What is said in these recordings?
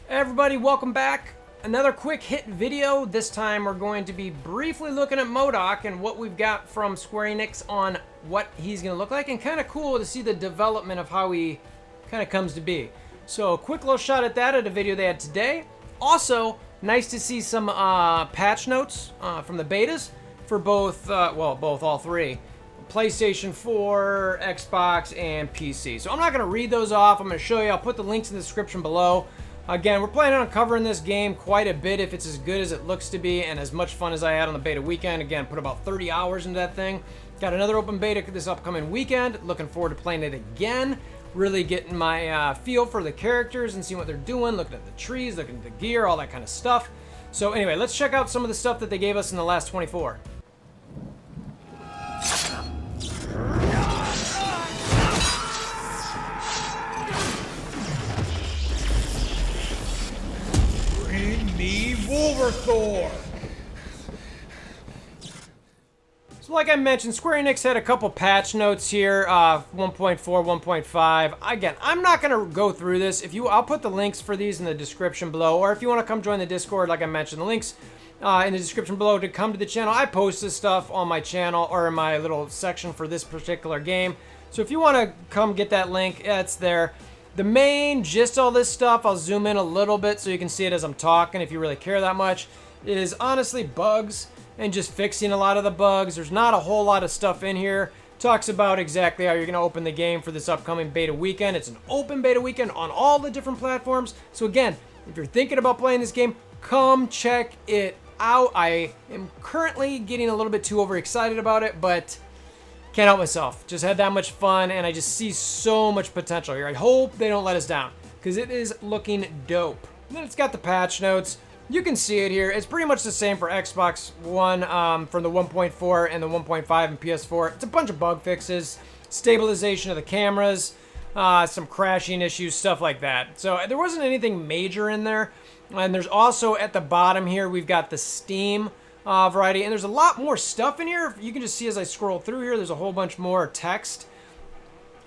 Everybody, welcome back. Another quick hit video. This time we're going to be briefly looking at MODOK and what we've got from Square Enix on what he's going to look like, and kind of cool to see the development of how he kind of comes to be. So a quick little shot at that at a video they had today. Also, nice to see some patch notes from the betas for both, all three. PlayStation 4, Xbox, and PC. So I'm not going to read those off. I'm going to show you. I'll put the links in the description below. Again, we're planning on covering this game quite a bit if it's as good as it looks to be and as much fun as I had on the beta weekend. Again, put about 30 hours into that thing. Got another open beta this upcoming weekend. Looking forward to playing it again. Really getting my feel for the characters and seeing what they're doing. Looking at the trees, looking at the gear, all that kind of stuff. So anyway, let's check out some of the stuff that they gave us in the last 24. WolverThor. So like I mentioned, Square Enix had a couple patch notes here, 1.4, 1.5. Again, I'm not going to go through this. I'll put the links for these in the description below, or if you want to come join the Discord, like I mentioned, the links in the description below to come to the channel. I post this stuff on my channel or in my little section for this particular game. So if you want to come get that link, it's there. The main gist of all this stuff, I'll zoom in a little bit so you can see it as I'm talking if you really care that much, is honestly bugs and just fixing a lot of the bugs. There's not a whole lot of stuff in here. Talks about exactly how you're going to open the game for this upcoming beta weekend. It's an open beta weekend on all the different platforms. So again, if you're thinking about playing this game, come check it out. I am currently getting a little bit too overexcited about it, but can't help myself. Just had that much fun, and I just see so much potential here. I hope they don't let us down, because it is looking dope. And then it's got the patch notes. You can see it here. It's pretty much the same for Xbox One from the 1.4 and the 1.5 and PS4. It's a bunch of bug fixes, stabilization of the cameras, some crashing issues, stuff like that. So there wasn't anything major in there. And there's also at the bottom here, we've got the Steam variety, and there's a lot more stuff in here. You can just see as I scroll through here, there's a whole bunch more text.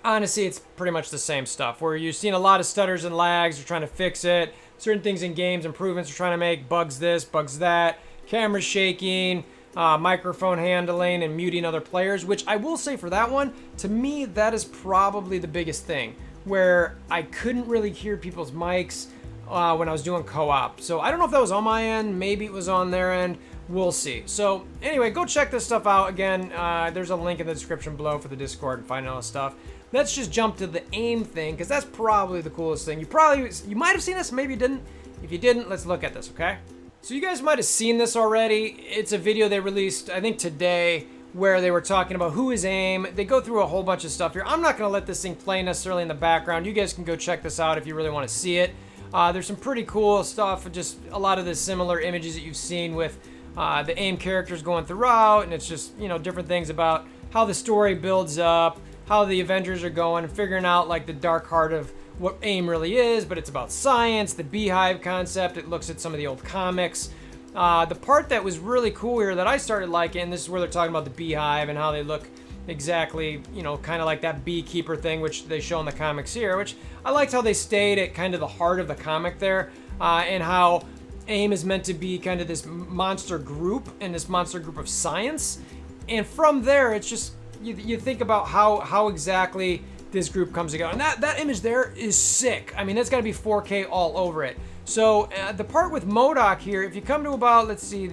Honestly, it's pretty much the same stuff, where you're seeing a lot of stutters and lags. You're trying to fix it. Certain things in games, improvements you're trying to make, bugs this, bugs that, camera shaking, microphone handling, and muting other players, which I will say for that one, to me, that is probably the biggest thing, where I couldn't really hear people's mics when I was doing co-op. So I don't know if that was on my end, maybe it was on their end. We'll see. So anyway, go check this stuff out. Again, there's a link in the description below for the Discord and find all this stuff. Let's just jump to the aim thing, because that's probably the coolest thing. You might have seen this, maybe you didn't. If you didn't, let's look at this, okay? So you guys might have seen this already. It's a video they released, I think today, where they were talking about who is aim. They go through a whole bunch of stuff here. I'm not going to let this thing play necessarily in the background. You guys can go check this out if you really want to see it. There's some pretty cool stuff, just a lot of the similar images that you've seen with the aim characters going throughout, and it's just, you know, different things about how the story builds up, how the Avengers are going, and figuring out like the dark heart of what aim really is, but it's about science, the beehive concept. It looks at some of the old comics. The part that was really cool here that I started liking, and this is where they're talking about the beehive and how they look exactly, you know, kind of like that beekeeper thing, which they show in the comics here, which I liked how they stayed at kind of the heart of the comic there, and how AIM is meant to be kind of this monster group and this monster group of science. And from there, it's just, you think about how exactly this group comes together. And that image there is sick. I mean, that's got to be 4K all over it. So the part with MODOK here, if you come to about, let's see,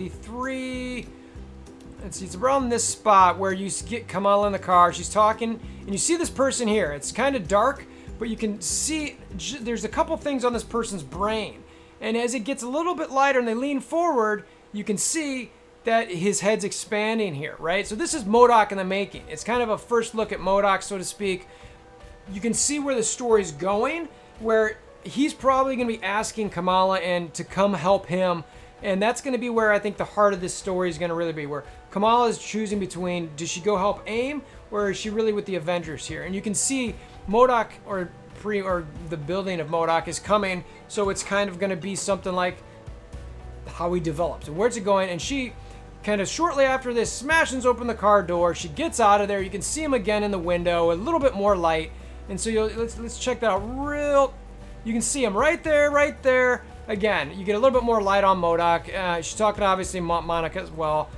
it's around this spot where you get Kamala in the car. She's talking, and you see this person here. It's kind of dark, but you can see there's a couple things on this person's brain. And as it gets a little bit lighter and they lean forward, you can see that his head's expanding here, right? So this is MODOK in the making. It's kind of a first look at MODOK, so to speak. You can see where the story's going, where he's probably going to be asking Kamala and to come help him. And that's going to be where I think the heart of this story is going to really be, where Kamala is choosing between, does she go help AIM, or is she really with the Avengers here? And you can see MODOK, or the building of MODOK is coming, so it's kind of going to be something like how he develops and where's it going. And she kind of shortly after this smashes open the car door. She gets out of there. You can see him again in the window, a little bit more light. And so let's check that out real. You can see him right there, again, you get a little bit more light on MODOK. She's talking to obviously Monica as well.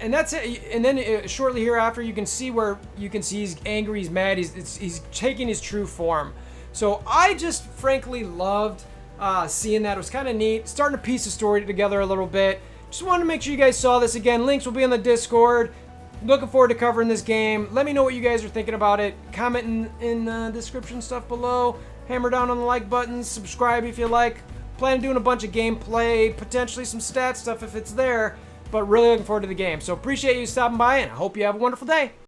And that's it. And then shortly hereafter, you can see he's angry, he's mad, he's taking his true form. So I just frankly loved seeing that. It was kind of neat, starting to piece the story together a little bit. Just wanted to make sure you guys saw this. Again, links will be in the Discord. Looking forward to covering this game. Let me know what you guys are thinking about it. Comment in the description stuff below. Hammer down on the like button. Subscribe if you like. Plan on doing a bunch of gameplay, potentially some stat stuff if it's there. But really looking forward to the game. So appreciate you stopping by, and I hope you have a wonderful day.